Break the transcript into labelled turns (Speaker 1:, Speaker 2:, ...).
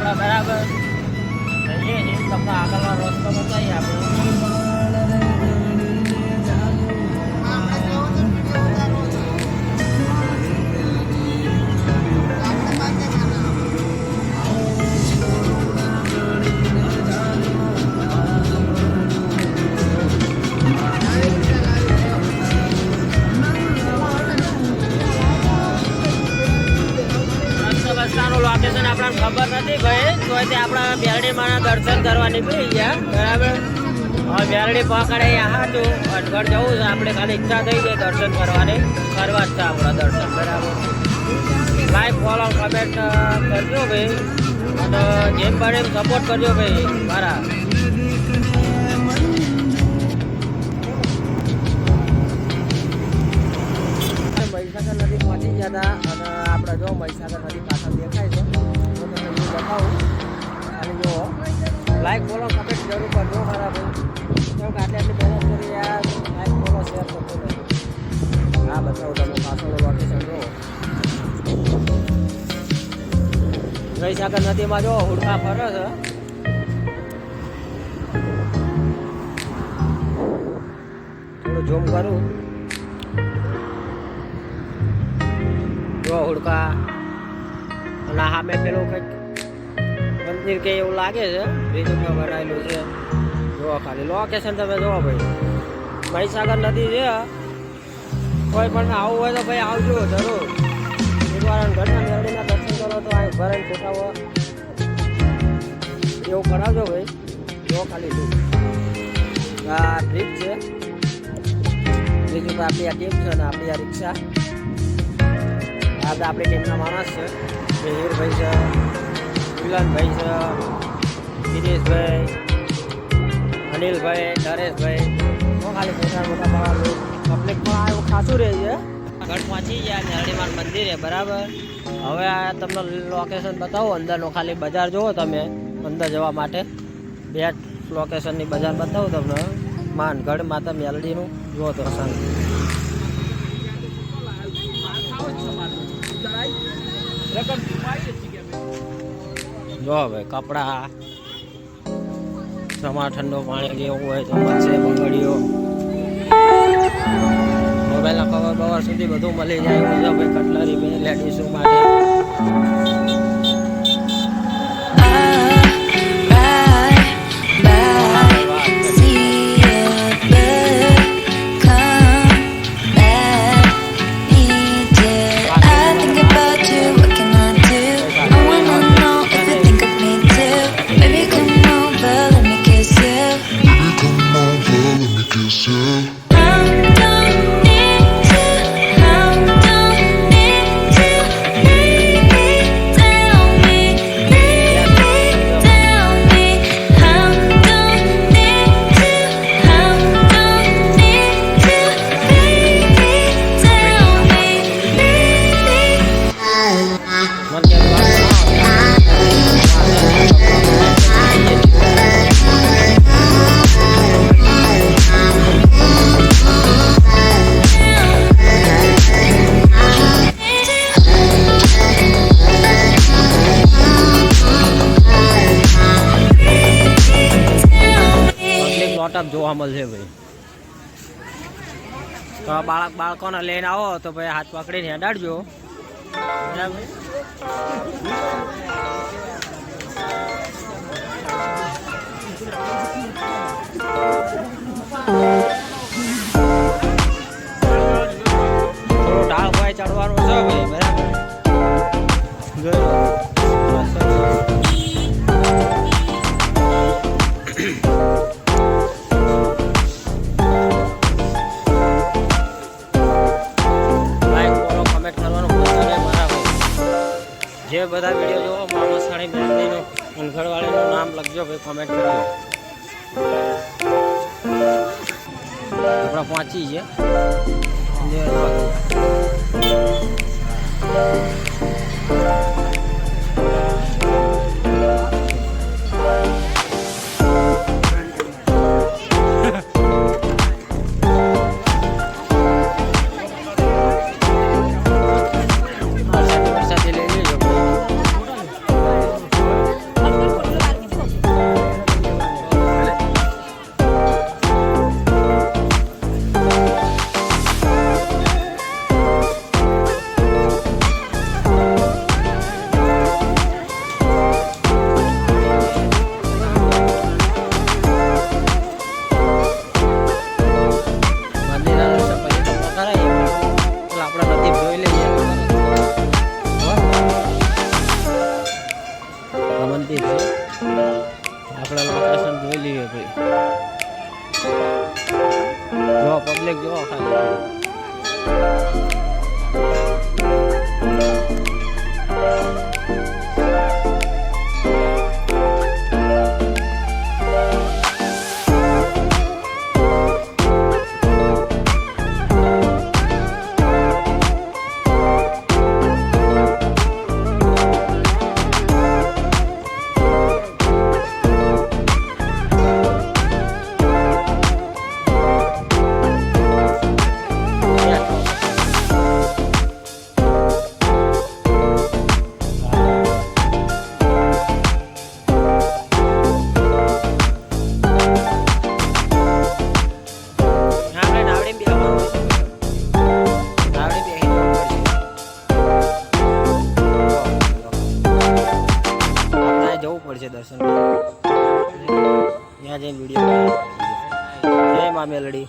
Speaker 1: આપણે બરાબર જઈએ છીએ. તમને આગળનો રસ્તો બતાવીએ આપણે. લોકેશન આપણને ખબર નથી ભાઈ, તો આપણા બેરડીમાં દર્શન કરવા નીકળી ગયા બરાબર. હવે બેરડી પકડે હાથું અટઘડ જવું છે આપણે, ખાલી ઈચ્છા થઈ ગઈ દર્શન કરવાની, કરવા જ છે આપણા દર્શન બરાબર. લાઈક ફોલો કમેન્ટ કરજો ભાઈ, અને જેમ બને એમ સપોર્ટ કરજો ભાઈ મારા. મહીસાગર નદી પહોંચી ગયા હતા, અને આપણે જો મહીસાગર નદી પાછળ દેખાય છે તો તમને હું બતાવું. ખાલી જો લાઈક ફોલો કમેન્ટ જરૂર કરજો મારા ભાઈ, કેમ કે આટલી મહેનત કરી યાર. લાઈક ફોલો શેર કરતો નહીં. હા બતાવું તમે પાછળ લોકેશન જો. મહીસાગર નદીમાં જો હુડકા ફરે છે. થોડું ઝૂમ કરું જો હુડકા, અને સામે પેલું કંઈક મંદિર કે એવું લાગે છે, બીજું બનાવેલું છે. જુઓ ખાલી લોકેશન તમે જુઓ ભાઈ. મહીસાગર નદી છે, કોઈ પણ આવું હોય તો ભાઈ આવજો જરૂર. એકવાર ઘરના મેરડીના દર્શન કરો તો આ ભરાઈને ફોટાવો એવું કરાવજો ભાઈ. જો ખાલી આ બ્રિજ છે, બીજું તો આપણી આ ટીમ છે ને આપણી આ રિક્ષા. આ તો આપણી ટીમના માણસ છે, મિહિરભાઈ છે, વિલનભાઈ છે, દિનેશભાઈ, અનિલભાઈ, નરેશભાઈ. તો ખાલી મોટા મોટા માણસ પબ્લિક પણ એવું ખાસું રહે છે. આગળ પહોંચી ગયા મેરડીમાં મંદિરે બરાબર. હવે આ તમને લોકેશન બતાવો અંદરનો, ખાલી બજાર જુઓ તમે અંદર જવા માટે. બે લોકેશનની બજાર બતાવું તમને. માનગઢ માતા મેરડીનું જુઓ તો શાંતિ. જો ભાઈ કપડા, તમારે ઠંડો પાણી લેવું હોય તો મળશે. બંગડીઓ, મોબાઈલના કવર બવર સુધી બધું મળી જાય એવું છે ભાઈ. કટલરી ભાઈ લેડીઝો માટે. જોવા મળશે ભાઈ. તો બાળકોને લઈને આવો તો ભાઈ હાથ પકડીને હેડાડજો બરાબર. ઢાળ ભાઈ ચડવાનું છે ભાઈ બરાબર. જે બધા વિડીયો જોવો મામસાણી મેરડીનું ઉનગઢવાળીનું નામ લખજો ભાઈ, કોમેન્ટ કરજો. આપણે પહોંચી છે. આપણા નદીપ જોઈ લઈએ. આ મંદિર છે, આપણા લોકેશન જોઈ લઈએ ભાઈ. જો પબ્લિક જો ખાલી જવું પડશે દર્શન ત્યાં જઈને વિડીયો જય મા મેલડી.